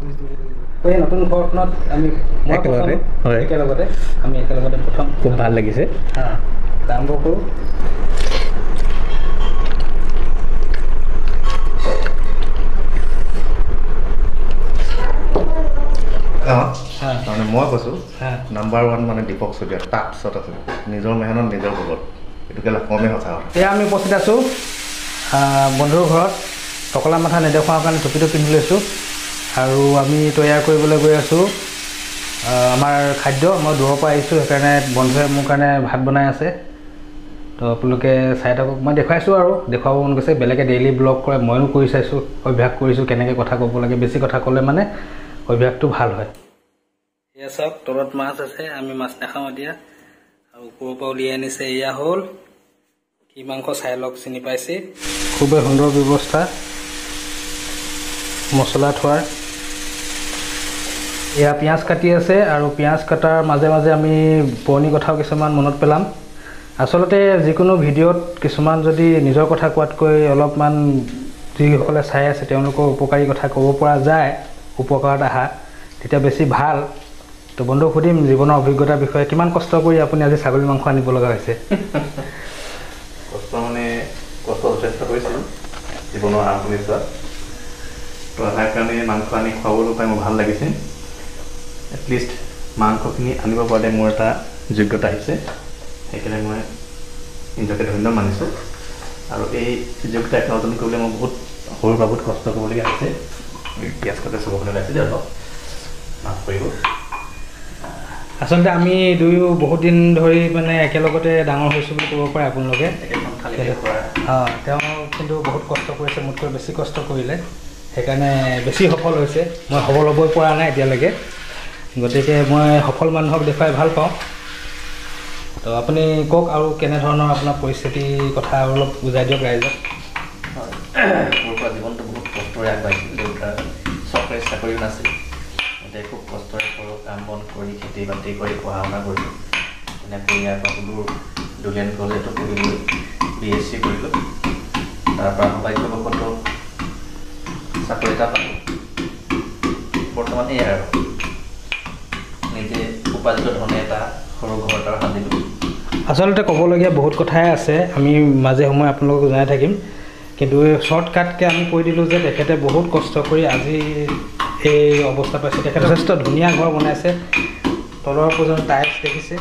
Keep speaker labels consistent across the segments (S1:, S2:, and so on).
S1: এই নতুন ঘৰখনত আমি একেলগতে প্ৰথম
S2: খুব ভাল লাগিছে
S1: আৰম্ভ কৰোঁ
S3: মানে মই কৈছোঁ নাম্বাৰ 1 মানে দীপক চুতীয়া তাৰপিছত আছে নিজৰ মেহনত নিজৰ বলত এইটোকে কমেই সঁচা কথা
S1: এয়া আমি উপস্থিত আছোঁ বন্ধুৰ ঘৰত টকলা মাথা নেদেখুৱাৰ কাৰণে টুপিটো পিন্ধি লৈছোঁ আৰু আমি তৈয়াৰ কৰিবলৈ গৈ আছোঁ আমাৰ খাদ্য মই দূৰৰ পৰা আহিছোঁ সেইকাৰণে বন্ধুৱে মোৰ কাৰণে ভাত বনাই আছে তো আপোনালোকে চাই থাকক মই দেখুৱাইছোঁ আৰু দেখুৱাব মন গৈছে বেলেগে ডেইলি ব্লগ কৰে ময়ো কৰি চাইছোঁ অভ্যাস কৰিছোঁ কেনেকৈ কথা ক'ব লাগে বেছি কথা ক'লে মানে অভ্যাসটো ভাল হয় এয়া চাওক তলত মাছ আছে আমি মাছ নাখাওঁ এতিয়া আৰু ওপৰৰ পৰা উলিয়াই আনিছে এয়া হ'ল কি মাংস চাই লওক চিনি পাইছে খুবেই সুন্দৰ ব্যৱস্থা মছলা থোৱাৰ এয়া পিঁয়াজ কাটি আছে আৰু পিঁয়াজ কটাৰ মাজে মাজে আমি পুৰণি কথাও কিছুমান মনত পেলাম আচলতে যিকোনো ভিডিঅ'ত কিছুমান যদি নিজৰ কথা কোৱাতকৈ অলপমান যিসকলে চাই আছে তেওঁলোকৰ উপকাৰী কথা ক'ব পৰা যায় উপকাৰত আহা তেতিয়া বেছি ভাল তো বন্ধু সুধিম জীৱনৰ অভিজ্ঞতাৰ বিষয়ে কিমান কষ্ট কৰি আপুনি আজি ছাগলী মাংস আনিব লগা হৈছে
S3: কষ্ট মানে কষ্ট যথেষ্ট কৰিছিলোঁ জীৱনৰ আৰম্ভণি চোৱা তো তাৰ কাৰণে মাংস আনি খুৱাবলৈ পাই মোৰ ভাল লাগিছে এটলিষ্ট মাংসখিনি আনিব পাৰিলে মোৰ এটা যোগ্যতা আহিছে সেইকাৰণে মই নিজকে ধন্য মানিছোঁ আৰু এই যোগ্যতা অৰ্জন কৰিবলৈ মই বহুত সৰুৰ পৰা বহুত কষ্ট কৰিবলগীয়া হৈছে পিঁয়াজ কাটে চবখিনি ওলাইছে দিয়ক মাফ কৰিব
S1: আচলতে আমি দুয়ো বহুত দিন ধৰি মানে একেলগতে ডাঙৰ হৈছোঁ বুলি ক'ব পাৰে আপোনালোকে তেওঁ কিন্তু বহুত কষ্ট কৰিছে মোতকৈ বেছি কষ্ট কৰিলে সেইকাৰণে বেছি সফল হৈছে মই সফল হ'বই পৰা নাই এতিয়ালৈকে গতিকে মই সফল মানুহক দেখুৱাই ভাল পাওঁ তো আপুনি কওক আৰু কেনেধৰণৰ আপোনাৰ পৰিস্থিতিৰ কথা অলপ বুজাই দিয়ক ৰাইজক
S3: মোৰ পৰা জীৱনটো বহুত কষ্টৰে আগবাঢ়িছিল দেউতাৰ চৰকাৰী চাকৰিও নাছিল গতিকে খুব কষ্টৰে সৰু কাম বন কৰি খেতি বাতি কৰি পঢ়া শুনা কৰিলোঁ এনেকৈ ইয়াৰ পৰা বোলো দুলিয়ান কলেজতো পঢ়িলোঁ BSc কৰিলোঁ তাৰপৰা সৌভাগ্যবশতঃ চাকৰি এটা পালোঁ বৰ্তমান এয়াই আৰু নিজে উপাৰ্জিত ধৰণে এটা সৰু ঘৰ এটা সাজিলোঁ
S1: আচলতে ক'বলগীয়া বহুত কথাই আছে আমি মাজে সময়ে আপোনালোকক জনাই থাকিম কিন্তু শ্বৰ্টকাটকৈ আমি কৈ দিলোঁ যে তেখেতে বহুত কষ্ট কৰি আজি এই অৱস্থা পাইছে তেখেতে যথেষ্ট ধুনীয়া ঘৰ বনাইছে তলৰ পৰ্যন্ত টাইলছ দেখিছে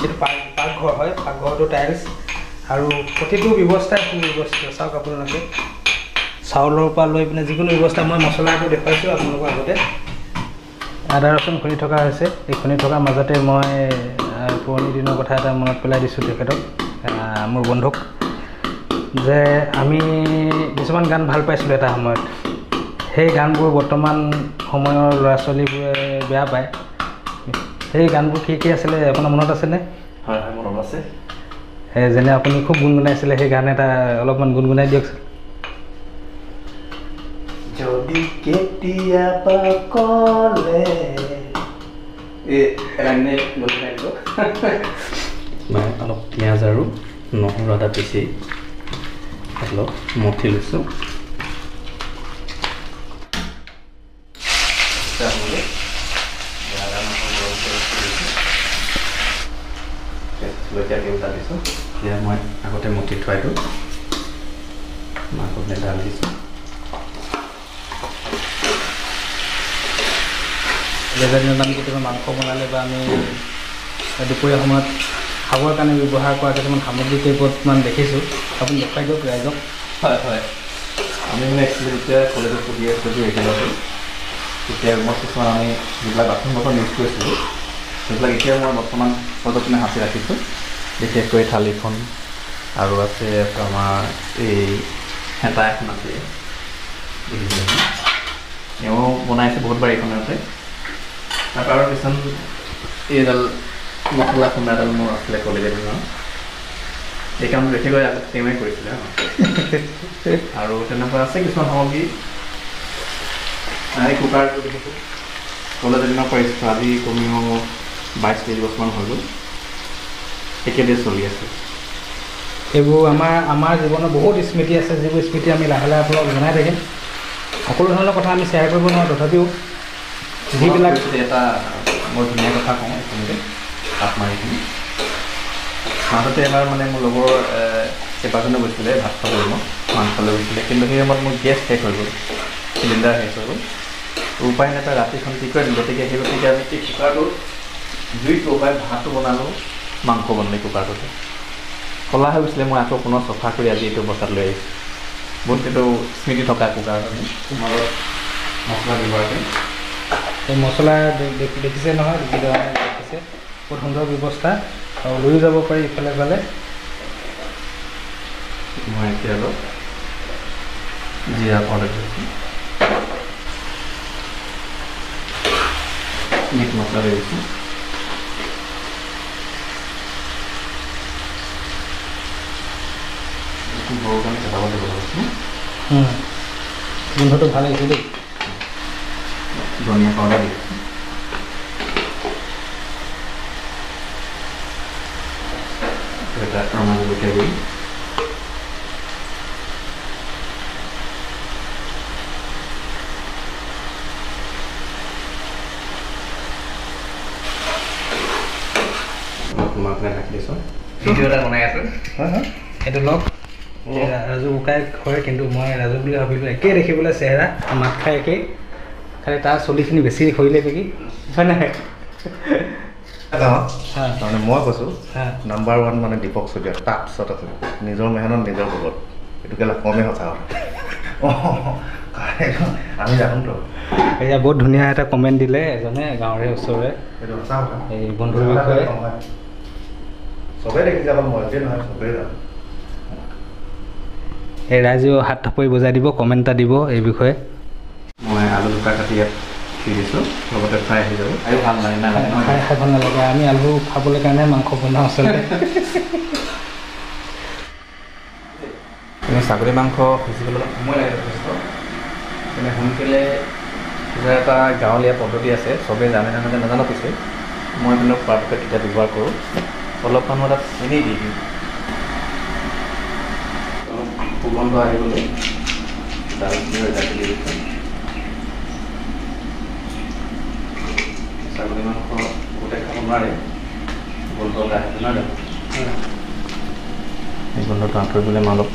S1: এইটো পাকঘৰ হয় পাকঘৰটো টাইলছ আৰু প্ৰতিটো ব্যৱস্থাই সুব্যৱস্থিত চাওক আপোনালোকে চাউলৰ পৰা লৈ পিনে যিকোনো ব্যৱস্থা মই মছলাটো দেখুৱাইছোঁ আপোনালোকৰ আগতে আদা ৰচুন খুন্দি থকা হৈছে এই খুন্দি থকাৰ মাজতে মই পুৰণি দিনৰ কথা এটা মনত পেলাই দিছোঁ তেখেতক মোৰ বন্ধুক যে আমি কিছুমান গান ভাল পাইছিলোঁ এটা সময়ত সেই গানবোৰ বৰ্তমান সময়ৰ ল'ৰা ছোৱালীবোৰে বেয়া পায় সেই গানবোৰ কি আছিলে আপোনাৰ মনত আছেনে
S3: হয় হয় মনত আছে
S1: যেনে আপুনি খুব গুণগুণাইছিলে সেই গান এটা অলপমান গুণগুণাই দিয়কচোন
S3: যদি কেতিয়াবা কলে মই অলপ পিঁয়াজ আৰু নহৰু আদা পিচি অলপ মঠি লৈছোঁ জলকীয়া কেইটা দিছোঁ এতিয়া মই আগতে মঠি থোৱাই দিওঁ মাংসখিনি ঢালি দিছোঁ
S1: দিনত আমি কেতিয়াবা মাংস বনালে বা আমি দুপৰীয়া সময়ত খাবৰ কাৰণে ব্যৱহাৰ কৰা কিছুমান সামগ্ৰী কেইপদমান দেখিছোঁ আপুনি দেখুৱাই দিয়ক ৰাইজক
S3: হয় হয় আমি মানে একচুৱেলি যেতিয়া কলেজত পঢ়ি আছিলোঁ একেলগে তেতিয়া মই কিছুমান আমি যিবিলাক বাচন বৰ্তন ইউজ কৰিছিলোঁ সেইবিলাক এতিয়া মই বৰ্তমান সযতনে সাঁচি ৰাখিছোঁ বিশেষকৈ থালিখন আৰু আছে আমাৰ এই হেতা এখন আছে এওঁ বনাইছে বহুতবাৰ এইখনতে তাৰপৰা আৰু কিছুমান এইডাল মছলা খুন্দা এডাল মোৰ আছিলে কলেজৰ দিনৰ এই কামটো বেছিকৈ তেওঁৱে কৰিছিলে আৰু তেনেকুৱা আছে কিছুমান সামগ্ৰী এই কুকাৰটো দেখিছোঁ কলেজৰ দিনৰ পাৰিছোঁ আজি কমেও 22-23 বছৰমান হৈ গ'ল একেদৰে চলি আছে
S1: এইবোৰ আমাৰ জীৱনৰ বহুত স্মৃতি আছে যিবোৰ স্মৃতি আমি লাহে লাহে আপোনাক জনাই থাকিম সকলো ধৰণৰ কথা আমি শ্বেয়াৰ কৰিব নোৱাৰোঁ তথাপিও যিবিলাক
S3: এটা বৰ ধুনীয়া কথা কওঁ এইখিনিতে তাপ মাৰিখিনি মাজতে এবাৰ মানে মোৰ লগৰ কেইবাজনে গৈছিলে ভাত খাবলৈ মই মাংস লৈ গৈছিলে কিন্তু সেই সময়ত মোৰ গেছ শেষ হৈ গ'ল চিলিণ্ডাৰ শেষ হৈ গ'ল উপায় নাপায় ৰাতিখন কি কৰিম গতিকে সেই গতিকে আমি এই কুকাৰটো জুইত উপায় ভাতটো বনালোঁ মাংস বনালোঁ কুকাৰটোতে কলা হৈ গৈছিলে মই আকৌ পুনৰ চফা কৰি আজি এইটো অৱস্থাত লৈ আহিছোঁ বহুত এইটো স্মৃতি থকা কুকাৰ মাজত মছলা ব্যৱহাৰ কৰি
S1: এই মছলা দেখিছে নহয় দেখিছে বহুত সুন্দৰ ব্যৱস্থা আৰু লৈও যাব পাৰি ইফালে ইফালে
S3: মই এতিয়া অলপ জিৰা পাউডাৰ দিছোঁ মিট মছলা লৈ দিছোঁ গৰুৰ কাৰণে চেটাব দিব লাগিছে
S1: গোন্ধটো ভাল আহিছে দেই
S3: ধনিয়া পাউডাৰ দিছোঁ এটা ৰঙা জলকীয়া গুড়ি ভিডিঅ' এটা বনাই আছোঁ
S1: সেইটো লওক ৰাজু ককাই হয় কিন্তু মই ৰাজু বুলি ভাবিলোঁ একেই দেখিবলৈ চেহেৰা মাত খাই একেই খালি তাৰ চলিখিনি বেছি কৰিলে নেকি হয় নাই
S2: তাৰমানে মই কৈছোঁ নাম্বাৰ 1 মানে দীপক চুতীয়া তাৰপিছত আছে নিজৰ মেহনত নিজৰ ভুলত এইটো কেলা কমেই সঁচা কথা আমি জানোতো
S1: এয়া বহুত ধুনীয়া এটা কমেণ্ট দিলে এজনে গাঁৱৰে ওচৰৰে
S2: এইটো সঁচা কথা
S1: এই বন্ধুৰ বিষয়ে
S2: চবেই দেখি যাব মই যে নহয় চবেই জানো
S1: এই ৰাইজেও হাত থাপৰি বজাই দিব কমেণ্ট এটা দিব এই বিষয়ে
S3: মই আলু দুটা কাটি ইয়াত দি দিছোঁ লগতে ফ্ৰাই হৈ যাব আৰু ভাল লাগে নালাগে
S1: খাই খাই ভাল নালাগে আমি আলু খাবলৈ কাৰণে মাংস বনাওঁ আচলতে
S3: ছাগলী মাংস সিজিবলৈ অলপ সময় লাগে যথেষ্ট মানে সোনকালে কিবা এটা গাঁৱলীয়া পদ্ধতি আছে চবেই জানে নাজানো পিছে মই কিন্তু পৰাপক্ষত তেতিয়া ব্যৱহাৰ কৰোঁ অলপমান মই তাত চেনি দি দিওঁ অলপ সুগন্ধ আহিবলৈ দালচেনি জাতি দি দিছোঁ ছাগলী মাংস গোটেই খাব নোৱাৰে গোন্ধ এটা আহে নহয় জানো এই গোন্ধটো আঁতৰিবলৈ মই অলপ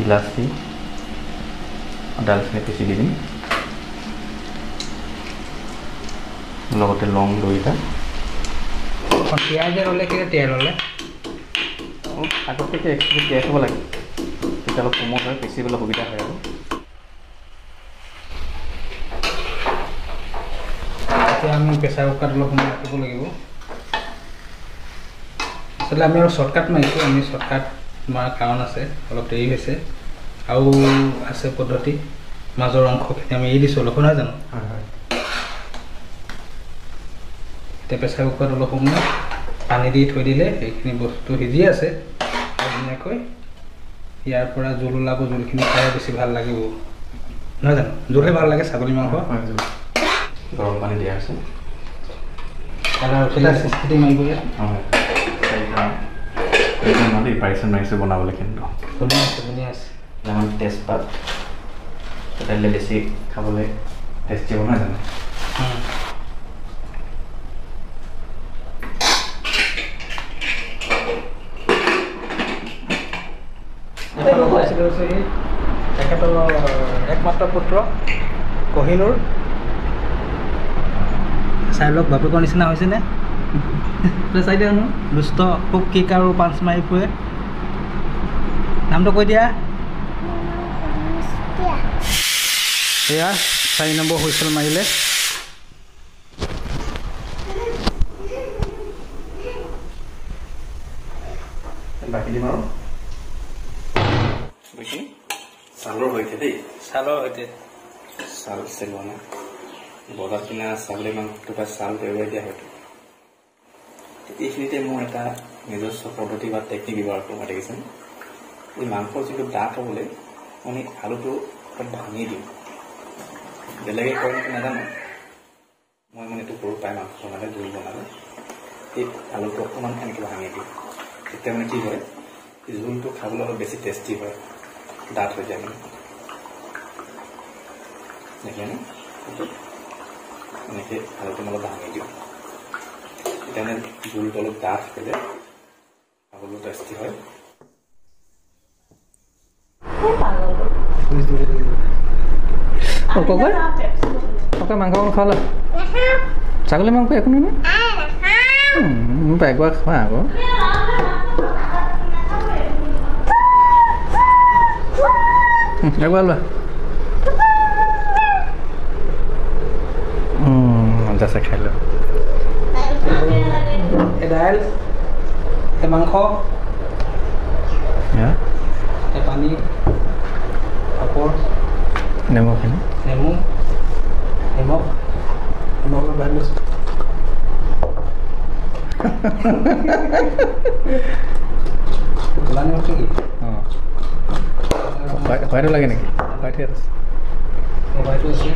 S3: ইলাচি দালচেনি পিচি দি দিম লগতে লং দুইটা
S1: তিয়াই যে ল'লে কেতিয়া তিয়াই ল'লে
S3: আগতীয়াকৈ একচুৱেলি তিয়াই থ'ব লাগে তেতিয়া অলপ কোমল হয় পিচিবলৈ সুবিধা হয় আৰু
S1: এতিয়া আমি প্ৰেছাৰ কুকাৰত অলপ সময় ৰাখিব লাগিব আচলতে আমি আৰু শ্বৰ্টকাট মাৰিছোঁ আমি শ্বৰ্টকাট মৰাৰ কাৰণ আছে অলপ দেৰি হৈছে আৰু আছে পদ্ধতি মাজৰ অংশখিনি আমি এৰি দিছোঁ অলপ নহয় জানো এতিয়া প্ৰেছাৰ কুকাৰত অলপ সময় পানী দি থৈ দিলে এইখিনি বস্তু সিজি আছে ধুনীয়াকৈ ইয়াৰ পৰা জোল ওলাব জোলখিনি খাই বেছি ভাল লাগিব নহয় জানো জোলহে ভাল লাগে ছাগলী মাংস
S3: গৰম পানী দিয়া আছে
S1: কালাৰ উঠিলে চিষ্টি মাৰিবলৈ
S3: পাৰিছোঁ মাৰিছোঁ বনাবলৈ কিন্তু
S1: ধুনীয়া আছে
S3: যেমন তেজপাত তেতিয়াহ'লে বেছি খাবলৈ টেষ্টি হ'ব নহয় জানো
S1: তেখেতৰ একমাত্ৰ পুত্ৰ কহিনুৰ চাই লওক বাপেকৰ নিচিনা হৈছেনে চাই দিয়া ন দুষ্ট খুব কিক আৰু পাঞ্চ মাৰি ফুৰে নামটো কৈ দিয়া এয়া 4 নম্বৰ হুইচেল মাৰিলে
S3: বাকী দিম আৰু চাউলৰ সৈতে দেই
S1: ছালৰ সৈতে
S3: চাউল চেলোৱা নাই বজাৰত কিনা ছাগলী মাংসটো বা চাউল ব্যৱহাৰ দিয়া হয়তো এইখিনিতে মোৰ এটা নিজস্ব পদ্ধতি বা টেকনিক ব্যৱহাৰ কৰোঁ মই দেখিছোঁ এই মাংসৰ যিটো ডাঠ হ'বলৈ আমি আলুটো ভাঙি দিওঁ বেলেগে কৰে নেকি নাজানো মই মানে এইটো কৰোঁ প্ৰায় মাংস বনালে জোল বনালে এই আলুটো অকণমান এনেকৈ ভাঙি দিওঁ তেতিয়া মানে কি হয় জোলটো খাবলৈ অলপ বেছি টেষ্টি হয় ডাঠ হৈ যায় মানে দেখেনে
S2: এনেকৈ ভালকৈ অলপ ভাঙি দিওঁ তেতিয়া মানে জোলটো অলপ ডাঠ হ'লে খাবলৈ টেষ্টি হয়
S4: ককা মাংস খালা ছাগলী মাংস একো নহয় মোৰ একবাৰ খোৱা আকৌ একবাৰ লোৱা মজা আছে খাই লোৱা
S1: দাইল মাংস পানী পাপৰ
S4: নেমুখিনি
S1: নেমু নিমখ ভাজি লৈছোঁ কিমান নিমখ নেকি
S4: অঁ হোৱাইটো লাগে নেকি হোৱাইট আছে
S1: মোবাইলটো আছে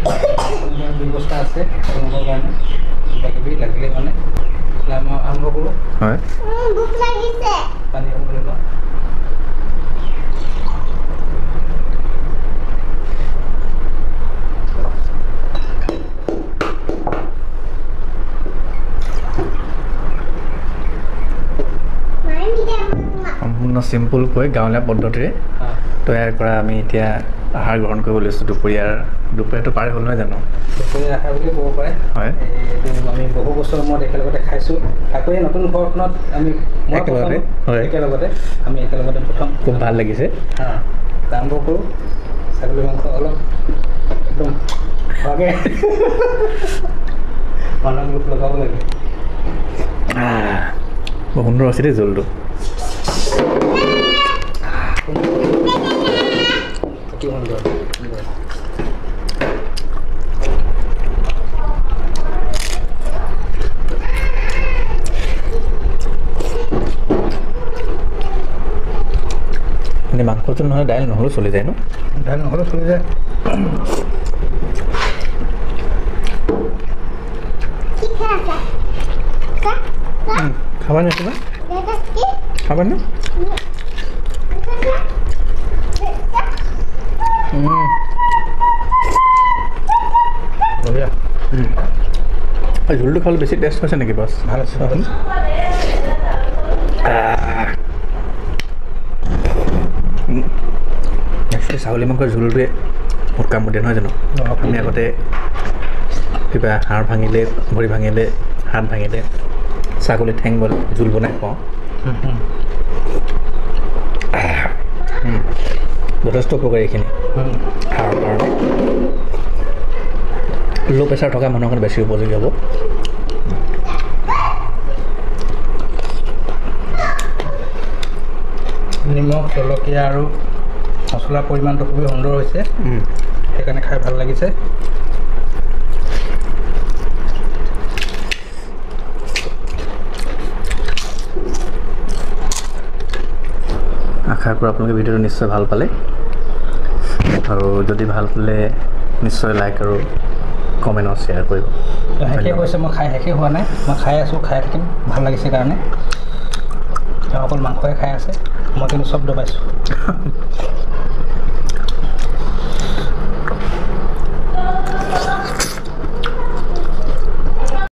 S1: ব্যৱস্থা আছে তেওঁলোকৰ কাৰণে কিবা কিবি লাগিলে মানে মই আৰম্ভ কৰোঁ
S4: হয়
S1: পানী অকণ লৈ লওঁ
S4: সম্পূৰ্ণ চিম্পুলকৈ গাঁৱলীয়া পদ্ধতিৰে তৈয়াৰ কৰা আমি এতিয়া আহাৰ গ্ৰহণ কৰিব লৈছোঁ দুপৰীয়াটো পাৰে হ'ল নহয় জানো
S1: দুপৰীয়া আহাৰ বুলি ক'ব পাৰে
S4: হয়
S1: এইটো আমি বহু বছৰ মূৰত একেলগতে খাইছোঁ আকৌ এই নতুন ঘৰখনত আমি একেলগতে আমি একেলগতে প্ৰথম
S4: খুব ভাল লাগিছে
S1: আৰম্ভ কৰোঁ ছাগলী মাংস অলপ একদম ভাগে মানুহক লোক লগাব লাগে
S4: বৰ সুন্দৰ আছে দেই জোলটো
S1: অতি সুন্দৰ
S4: এনেই মাংসটো নহ'লে দাইল নহ'লেও চলি যায় ন
S1: দাইল নহ'লেও চলি যায়
S4: খাবা নে কিবা খাবা নে
S1: বঢ়িয়া
S4: জোলটো খালে বেছি টেষ্ট হৈছে নেকি বাছ
S1: ভাল আছে
S4: একচুৱেলি ছাগলী মাংসৰ জোলটোৱে বহুত কাম দিয়ে নহয় জানো আমি আগতে কিবা হাড় ভাঙিলে ভৰি ভাঙিলে হাত ভাঙিলে ছাগলী ঠেং জোল বনাই খুৱাওঁ যথেষ্ট উপকাৰী এইখিনি হাড়ৰ কাৰণে ল' প্ৰেছাৰ থকা মানুহৰ কাৰণে বেছি উপযোগী হ'ব
S1: নিমখ জলকীয়া আৰু মছলাৰ পৰিমাণটো খুবেই সুন্দৰ হৈছে সেইকাৰণে খাই ভাল লাগিছে
S4: আশা কৰোঁ আপোনালোকে ভিডিঅ'টো নিশ্চয় ভাল পালে আৰু যদি ভাল পালে নিশ্চয় লাইক আৰু কমেণ্ট আৰু শ্বেয়াৰ কৰিব
S1: শেষেই কৈছে মই খাই শেষেই হোৱা নাই মই খাই আছোঁ খাই থাকিম ভাল লাগিছে কাৰণে তেওঁ অকল মাংসহে খাই আছে মই কিন্তু চব দবাইছোঁ